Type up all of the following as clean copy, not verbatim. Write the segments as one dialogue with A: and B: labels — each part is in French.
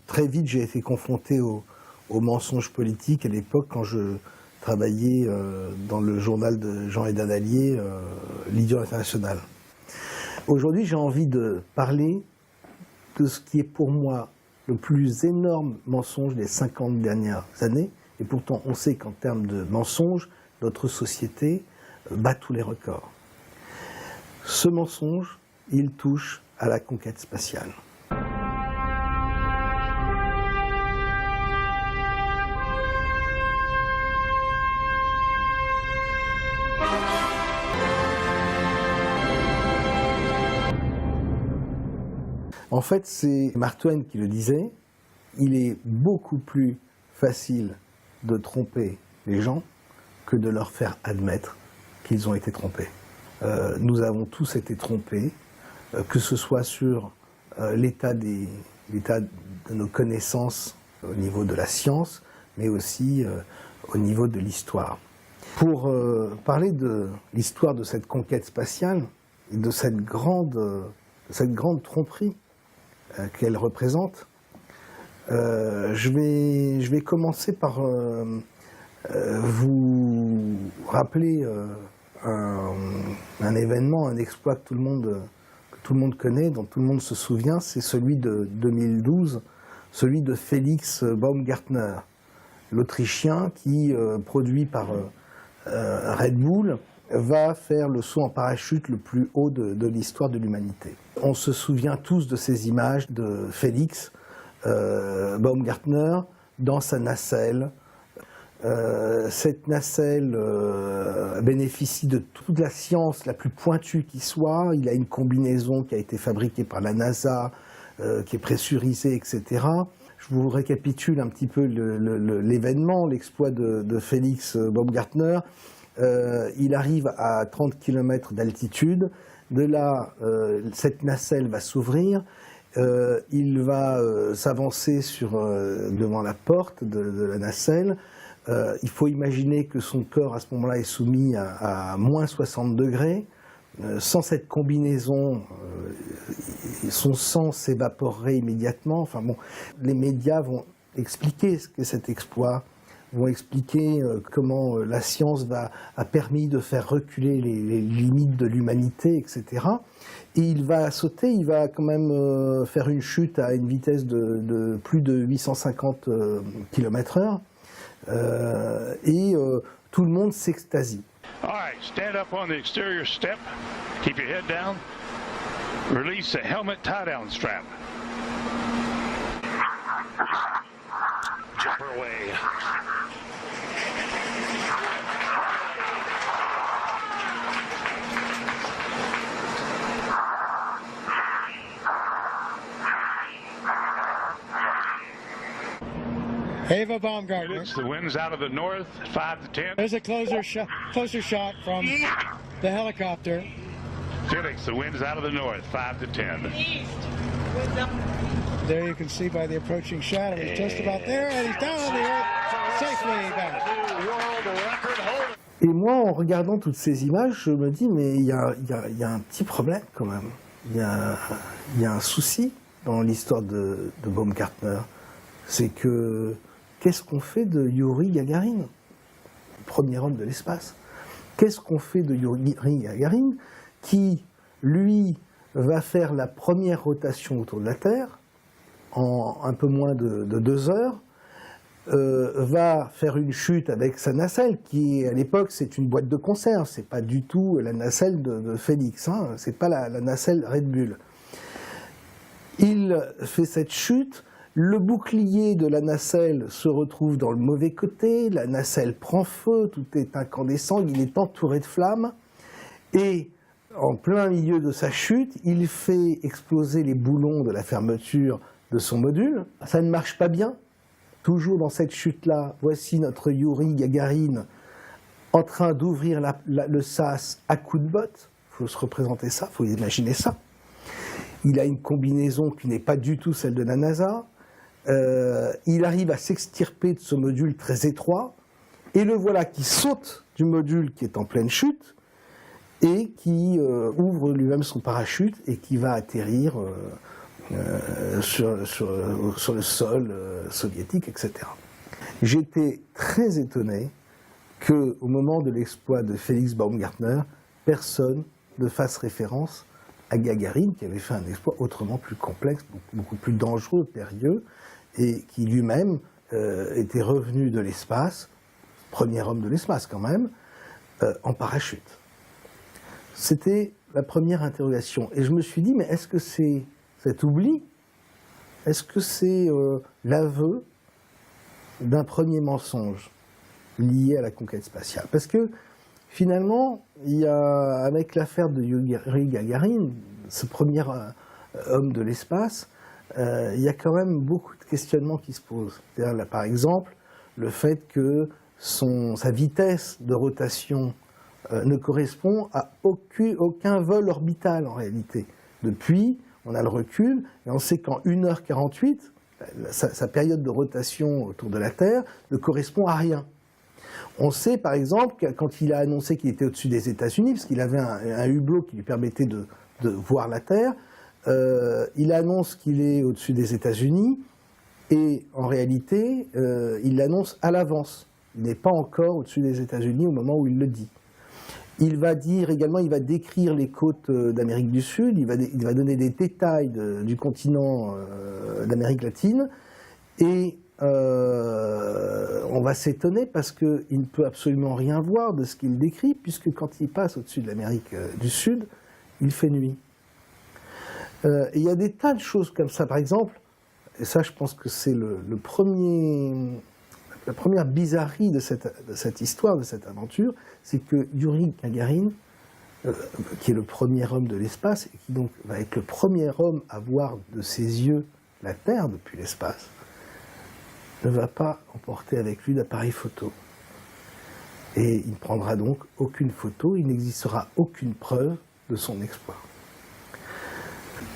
A: très vite, j'ai été confronté aux mensonges politiques à l'époque quand je travaillais dans le journal de Jean Hédin Allier, l'Idiot International. Aujourd'hui, j'ai envie de parler de ce qui est pour moi le plus énorme mensonge des 50 dernières années. Et pourtant, on sait qu'en termes de mensonges, notre société bat tous les records. Ce mensonge, il touche à la conquête spatiale. En fait, c'est Mark Twain qui le disait, il est beaucoup plus facile de tromper les gens que de leur faire admettre qu'ils ont été trompés. Nous avons tous été trompés, que ce soit sur l'état de nos connaissances au niveau de la science, mais aussi au niveau de l'histoire. Pour parler de l'histoire de cette conquête spatiale et de cette grande tromperie qu'elle représente, je vais commencer par vous rappeler un événement, un exploit que tout le monde connaît, dont tout le monde se souvient, c'est celui de 2012, celui de Felix Baumgartner, l'Autrichien qui, produit par Red Bull, va faire le saut en parachute le plus haut de l'histoire de l'humanité. On se souvient tous de ces images de Felix Baumgartner dans sa nacelle. Cette nacelle bénéficie de toute la science la plus pointue qui soit. Il a une combinaison qui a été fabriquée par la NASA, qui est pressurisée, etc. Je vous récapitule un petit peu l'événement, l'exploit de Felix Baumgartner. Il arrive à 30 km d'altitude. De là, cette nacelle va s'ouvrir. Il va s'avancer devant la porte de la nacelle. Il faut imaginer que son corps, à ce moment-là, est soumis à moins 60 degrés. Sans cette combinaison, son sang s'évaporerait immédiatement. Enfin bon, les médias vont expliquer ce qu'est cet exploit, vont expliquer comment la science a permis de faire reculer les limites de l'humanité, etc. Et il va sauter, il va quand même faire une chute à une vitesse de plus de 850 km/h. Tout le monde s'extasie.
B: All right, stand up on the exterior step. Keep your head down. Release the helmet tie-down strap. Jump her away.
C: Ava Baumgartner.
B: The wind's out of the north, 5 to 10.
C: There's a closer shot from the helicopter.
B: Felix, the wind's out of the north, 5 to 10.
C: There you can see by the approaching shadow, he's just about there, and he's down on the earth, safely back.
A: Et moi, en regardant toutes ces images, je me dis, mais il y a un petit problème quand même. Il y a un souci dans l'histoire de Baumgartner. C'est que, qu'est-ce qu'on fait de Yuri Gagarin, le premier homme de l'espace? Qu'est-ce qu'on fait de Yuri Gagarin, qui, lui, va faire la première rotation autour de la Terre, en un peu moins de 2 heures, va faire une chute avec sa nacelle, qui, à l'époque, c'est une boîte de conserve, c'est pas du tout la nacelle de Félix, hein, c'est pas la nacelle Red Bull. Il fait cette chute. Le bouclier de la nacelle se retrouve dans le mauvais côté, la nacelle prend feu, tout est incandescent, il est entouré de flammes, et en plein milieu de sa chute, il fait exploser les boulons de la fermeture de son module. Ça ne marche pas bien. Toujours dans cette chute-là, voici notre Yuri Gagarin en train d'ouvrir le sas à coups de botte. Il faut se représenter ça, il faut imaginer ça. Il a une combinaison qui n'est pas du tout celle de la NASA. Il arrive à s'extirper de ce module très étroit, et le voilà qui saute du module qui est en pleine chute, et qui ouvre lui-même son parachute, et qui va atterrir sur le sol soviétique, etc. J'étais très étonné qu'au moment de l'exploit de Félix Baumgartner, personne ne fasse référence à Gagarine, qui avait fait un exploit autrement plus complexe, beaucoup plus dangereux, périlleux, et qui lui-même était revenu de l'espace, premier homme de l'espace quand même, en parachute. C'était la première interrogation. Et je me suis dit, mais est-ce que c'est cet oubli? Est-ce que c'est l'aveu d'un premier mensonge lié à la conquête spatiale? Parce que finalement, il y a, avec l'affaire de Yuri Gagarin, ce premier homme de l'espace, il y a quand même beaucoup de questionnements qui se posent. C'est-à-dire, là, par exemple, le fait que sa vitesse de rotation ne correspond à aucun vol orbital en réalité. Depuis, on a le recul et on sait qu'en 1h48, sa période de rotation autour de la Terre ne correspond à rien. On sait par exemple que quand il a annoncé qu'il était au-dessus des États-Unis, parce qu'il avait un hublot qui lui permettait de voir la Terre, il annonce qu'il est au-dessus des États-Unis et en réalité, il l'annonce à l'avance. Il n'est pas encore au-dessus des États-Unis au moment où il le dit. Il va dire également, il va décrire les côtes d'Amérique du Sud, il va donner des détails du continent d'Amérique latine, et on va s'étonner parce qu'il ne peut absolument rien voir de ce qu'il décrit, puisque quand il passe au-dessus de l'Amérique du Sud, il fait nuit. Et il y a des tas de choses comme ça, par exemple, et ça je pense que c'est la première bizarrerie de cette histoire, de cette aventure, c'est que Yuri Gagarin, qui est le premier homme de l'espace, et qui donc va être le premier homme à voir de ses yeux la Terre depuis l'espace, ne va pas emporter avec lui d'appareil photo. Et il ne prendra donc aucune photo, il n'existera aucune preuve de son exploit.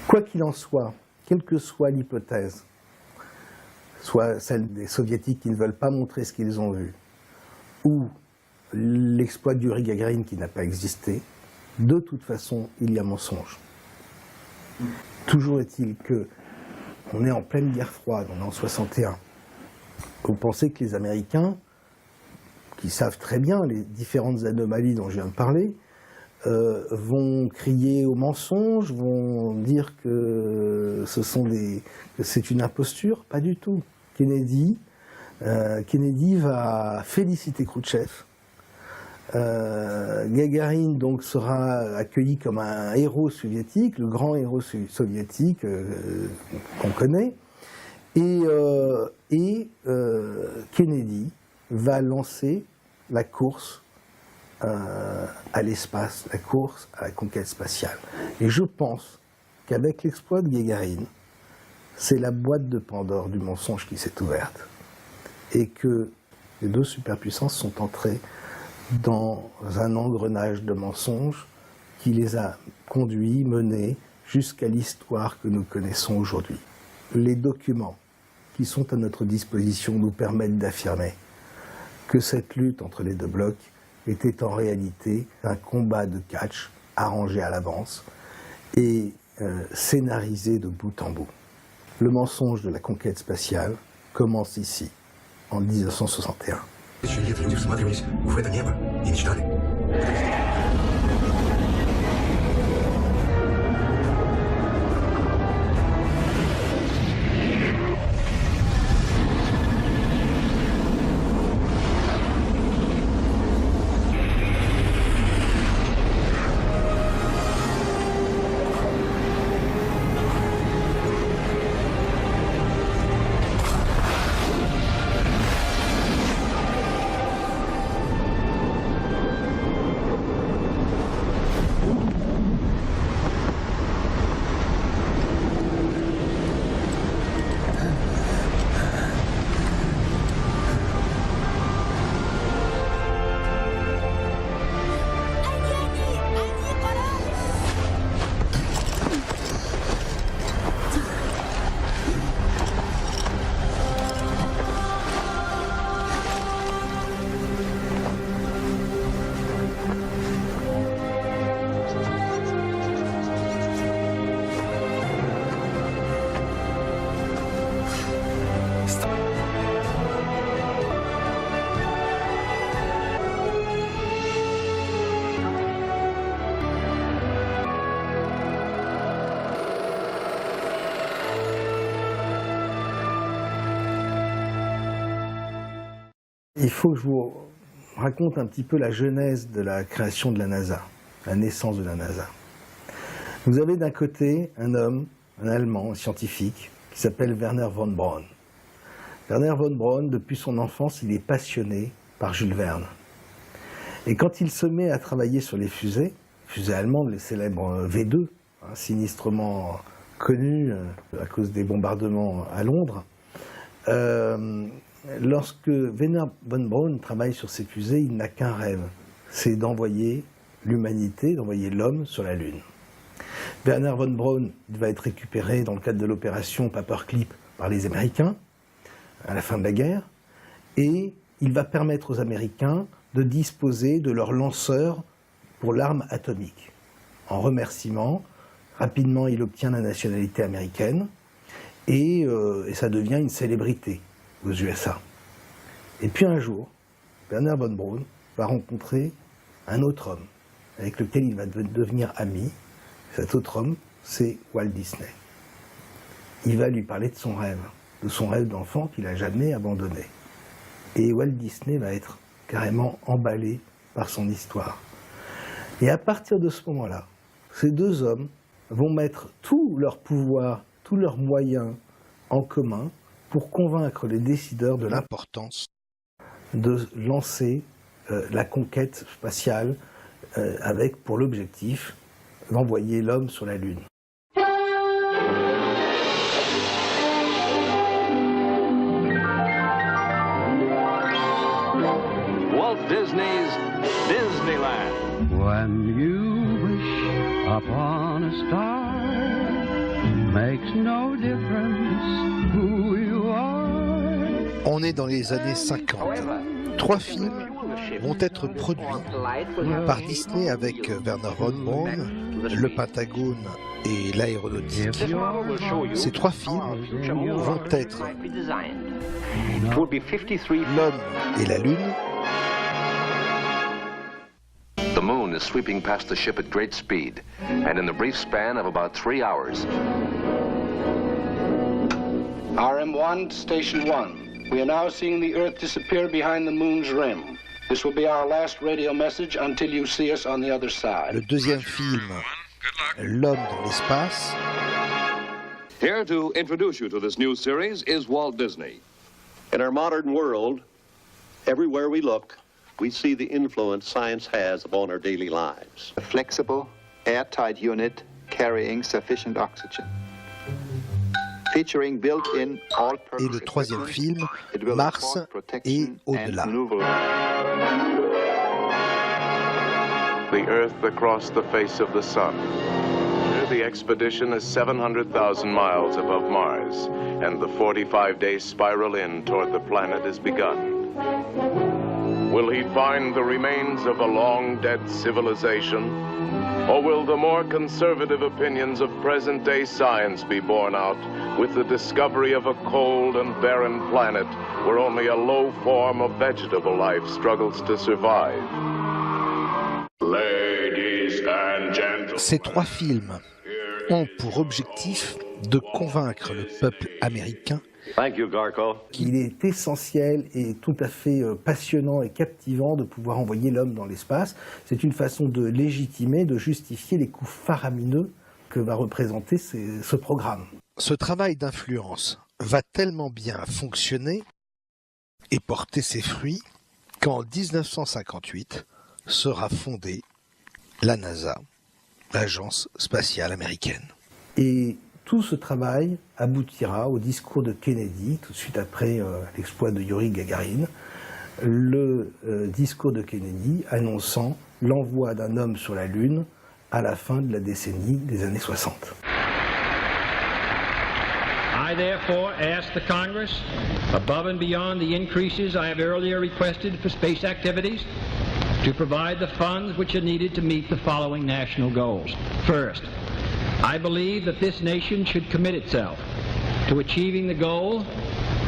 A: Quoi qu'il en soit, quelle que soit l'hypothèse, soit celle des soviétiques qui ne veulent pas montrer ce qu'ils ont vu, ou l'exploit de Yuri Gagarin qui n'a pas existé, de toute façon, il y a mensonge. Toujours est-il que on est en pleine guerre froide, on est en 61. Vous pensez que les Américains, qui savent très bien les différentes anomalies dont je viens de parler, vont crier au mensonge, vont dire que c'est une imposture? Pas du tout. Kennedy va féliciter Khrouchtchev. Gagarin donc sera accueilli comme un héros soviétique, le grand héros soviétique qu'on connaît, et Kennedy va lancer la course à l'espace, la course à la conquête spatiale. Et je pense qu'avec l'exploit de Gagarin, c'est la boîte de Pandore du mensonge qui s'est ouverte. Et que les deux superpuissances sont entrées dans un engrenage de mensonges qui les a menés jusqu'à l'histoire que nous connaissons aujourd'hui. Les documents qui sont à notre disposition nous permettent d'affirmer que cette lutte entre les deux blocs était en réalité un combat de catch arrangé à l'avance et scénarisé de bout en bout. Le mensonge de la conquête spatiale commence ici, en 1961.
D: Тысячи лет люди всматривались в это небо и мечтали.
A: Il faut que je vous raconte un petit peu la genèse de la création de la NASA, la naissance de la NASA. Vous avez d'un côté un homme, un Allemand, un scientifique, qui s'appelle Wernher von Braun. Wernher von Braun, depuis son enfance, il est passionné par Jules Verne. Et quand il se met à travailler sur les fusées allemandes, les célèbres V2, sinistrement connus à cause des bombardements à Londres, lorsque Wernher von Braun travaille sur ces fusées, il n'a qu'un rêve, c'est d'envoyer l'humanité, d'envoyer l'homme sur la Lune. Wernher von Braun va être récupéré dans le cadre de l'opération Paperclip par les Américains à la fin de la guerre, et il va permettre aux Américains de disposer de leur lanceur pour l'arme atomique. En remerciement, rapidement il obtient la nationalité américaine et ça devient une célébrité aux USA. Et puis un jour, Wernher von Braun va rencontrer un autre homme avec lequel il va devenir ami. Cet autre homme, c'est Walt Disney. Il va lui parler de son rêve d'enfant qu'il n'a jamais abandonné. Et Walt Disney va être carrément emballé par son histoire. Et à partir de ce moment-là, ces deux hommes vont mettre tout leur pouvoir, tous leurs moyens en commun pour convaincre les décideurs de l'importance de lancer la conquête spatiale avec pour l'objectif d'envoyer l'homme sur la Lune.
E: Walt Disney's Disneyland.
F: When you wish upon a star, makes no difference who you are.
G: On est dans les années 50. 3 films vont être produits par Disney avec Wernher von Braun, le Pentagone et l'aéronautique. Ces 3 films vont être L'homme et la Lune,
E: The moon is sweeping past the ship at great speed, and in the brief span of about 3 hours.
H: RM1, Station 1. We are now seeing the Earth disappear behind the moon's rim. This will be our last radio message until you see us on the other side.
G: le deuxième film, L'homme dans l'espace,
I: Here to introduce you to this new series is Walt Disney.
J: In our modern world, everywhere we look, we see the influence science has upon our daily lives.
K: A flexible, airtight unit carrying sufficient oxygen. Featuring built-in all-purpose
G: et le troisième film,
K: equipment, it will
G: Mars
K: afford
G: et
K: protection
G: au-delà.
K: and maneuver.
L: The Earth across the face of the Sun. The expedition is 700,000 miles above Mars, and the 45-day spiral in toward the planet is begun. Will he find the remains of a long-dead civilization? Or will the more conservative opinions of present-day science be borne out with the discovery of a cold and barren planet where only a low form of vegetable life struggles to survive? Ladies and gentlemen.
G: Ces 3 films ont pour objectif de convaincre le peuple américain
A: qu'il est essentiel et tout à fait passionnant et captivant de pouvoir envoyer l'homme dans l'espace. C'est une façon de légitimer, de justifier les coûts faramineux que va représenter ce programme.
G: Ce travail d'influence va tellement bien fonctionner et porter ses fruits qu'en 1958 sera fondée la NASA, l'Agence spatiale américaine.
A: Et tout ce travail aboutira au discours de Kennedy, tout de suite après l'exploit de Yuri Gagarin, le discours de Kennedy annonçant l'envoi d'un homme sur la Lune à la fin de la décennie des années 60.
M: I therefore ask the Congress, above and beyond the increases I have earlier requested for space activities, to provide the funds which are needed to meet the following national goals. First, I believe that this nation should commit itself to achieving the goal,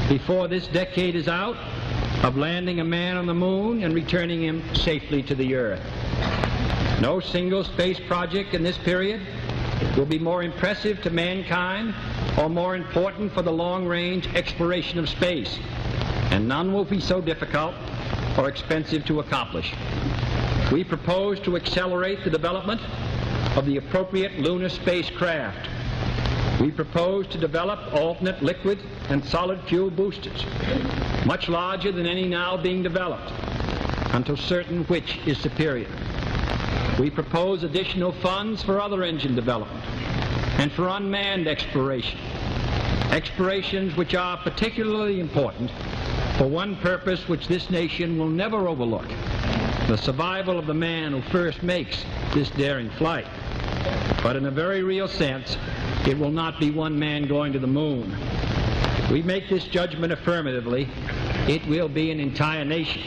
M: before this decade is out, of landing a man on the moon and returning him safely to the Earth. No single space project in this period will be more impressive to mankind or more important for the long-range exploration of space, and none will be so difficult or expensive to accomplish. We propose to accelerate the development of the appropriate lunar spacecraft. We propose to develop alternate liquid and solid fuel boosters, much larger than any now being developed, until certain which is superior. We propose additional funds for other engine development and for unmanned exploration, explorations which are particularly important for one purpose which this nation will never overlook, the survival of the man who first makes this daring flight. But in a very real sense, it will not be one man going to the moon. If we make this judgment affirmatively, it will be an entire nation.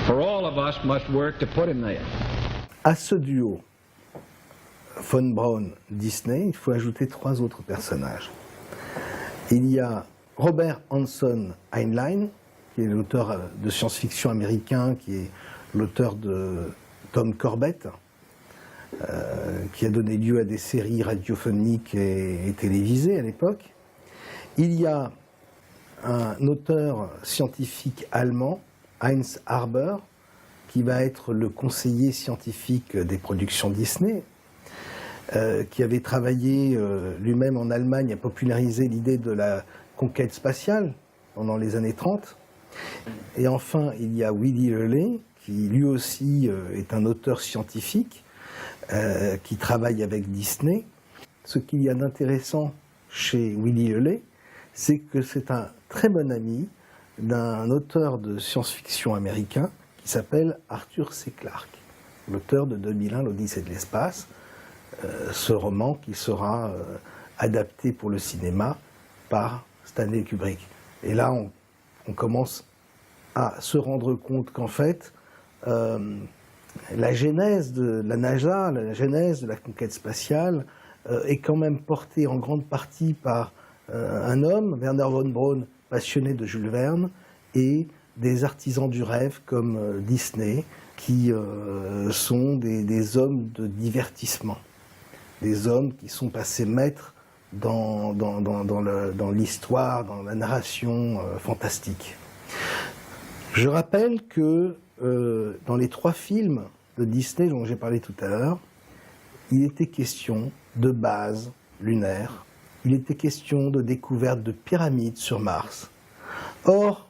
M: For all of us must work to put him there.
A: À ce duo von Braun-Disney, il faut ajouter 3 autres personnages. Il y a Robert Hanson Heinlein, qui est l'auteur de science-fiction américain, qui est l'auteur de Tom Corbett, qui a donné lieu à des séries radiophoniques et télévisées à l'époque. Il y a un auteur scientifique allemand, Heinz Harber, qui va être le conseiller scientifique des productions Disney, qui avait travaillé lui-même en Allemagne à populariser l'idée de la conquête spatiale pendant les années 30. Et enfin, il y a Willy Hurley, qui lui aussi est un auteur scientifique, qui travaille avec Disney. Ce qu'il y a d'intéressant chez Willy Hurley, c'est que c'est un très bon ami d'un auteur de science-fiction américain qui s'appelle Arthur C. Clarke, l'auteur de 2001, l'Odyssée de l'espace, ce roman qui sera adapté pour le cinéma par Stanley Kubrick. Et là, on commence à se rendre compte qu'en fait, la genèse de la NASA, la genèse de la conquête spatiale est quand même portée en grande partie par un homme, Werner von Braun, passionné de Jules Verne, et des artisans du rêve comme Disney, qui sont des hommes de divertissement, des hommes qui sont passés maîtres dans l'histoire, dans la narration fantastique. Je rappelle que dans les 3 films de Disney dont j'ai parlé tout à l'heure, il était question de bases lunaires, il était question de découverte de pyramides sur Mars. Or,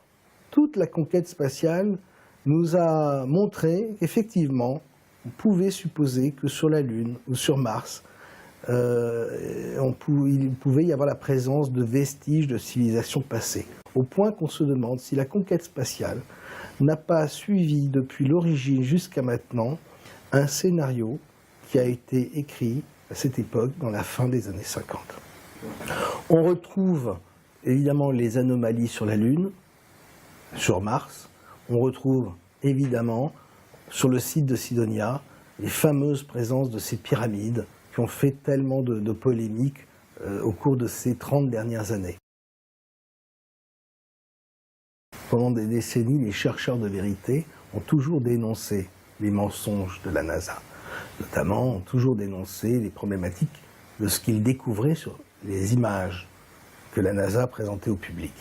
A: toute la conquête spatiale nous a montré qu'effectivement, on pouvait supposer que sur la Lune ou sur Mars, il pouvait y avoir la présence de vestiges de civilisations passées. Au point qu'on se demande si la conquête spatiale n'a pas suivi depuis l'origine jusqu'à maintenant un scénario qui a été écrit à cette époque, dans la fin des années 50. On retrouve évidemment les anomalies sur la Lune, sur Mars. On retrouve évidemment sur le site de Sidonia les fameuses présences de ces pyramides qui ont fait tellement de polémiques au cours de ces 30 dernières années. Pendant des décennies, les chercheurs de vérité ont toujours dénoncé les mensonges de la NASA. Notamment, ont toujours dénoncé les problématiques de ce qu'ils découvraient sur les images que la NASA présentait au public.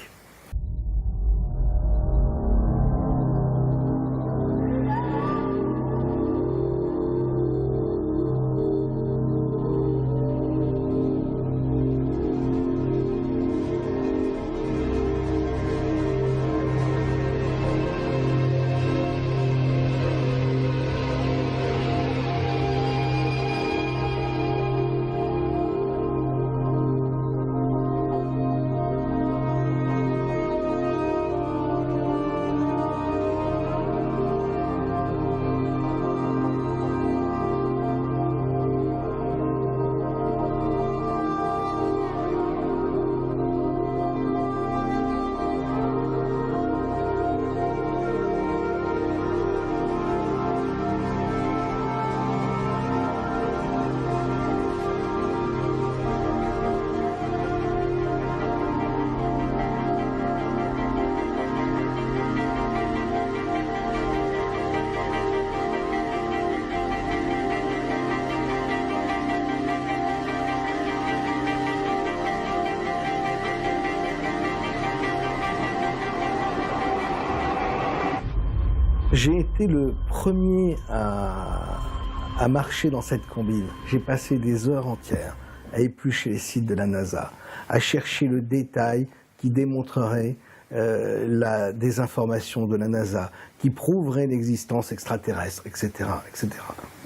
A: J'ai été le premier à marcher dans cette combine. J'ai passé des heures entières à éplucher les sites de la NASA, à chercher le détail qui démontrerait la désinformation de la NASA, qui prouverait l'existence extraterrestre, etc., etc.,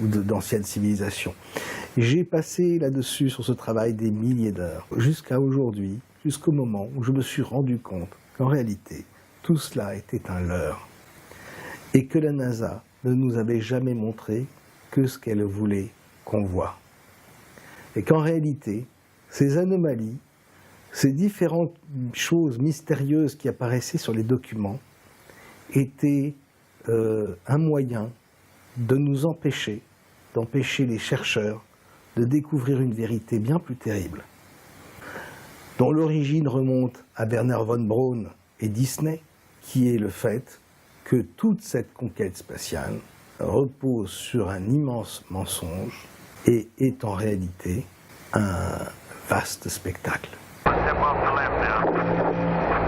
A: ou d'anciennes civilisations. J'ai passé là-dessus, sur ce travail, des milliers d'heures, jusqu'à aujourd'hui, jusqu'au moment où je me suis rendu compte qu'en réalité, tout cela était un leurre, et que la NASA ne nous avait jamais montré que ce qu'elle voulait qu'on voie. Et qu'en réalité, ces anomalies, ces différentes choses mystérieuses qui apparaissaient sur les documents étaient un moyen de nous empêcher, d'empêcher les chercheurs de découvrir une vérité bien plus terrible, dont l'origine remonte à Werner von Braun et Disney, qui est le fait que toute cette conquête spatiale repose sur un immense mensonge et est en réalité un vaste spectacle.
N: Step off the left now.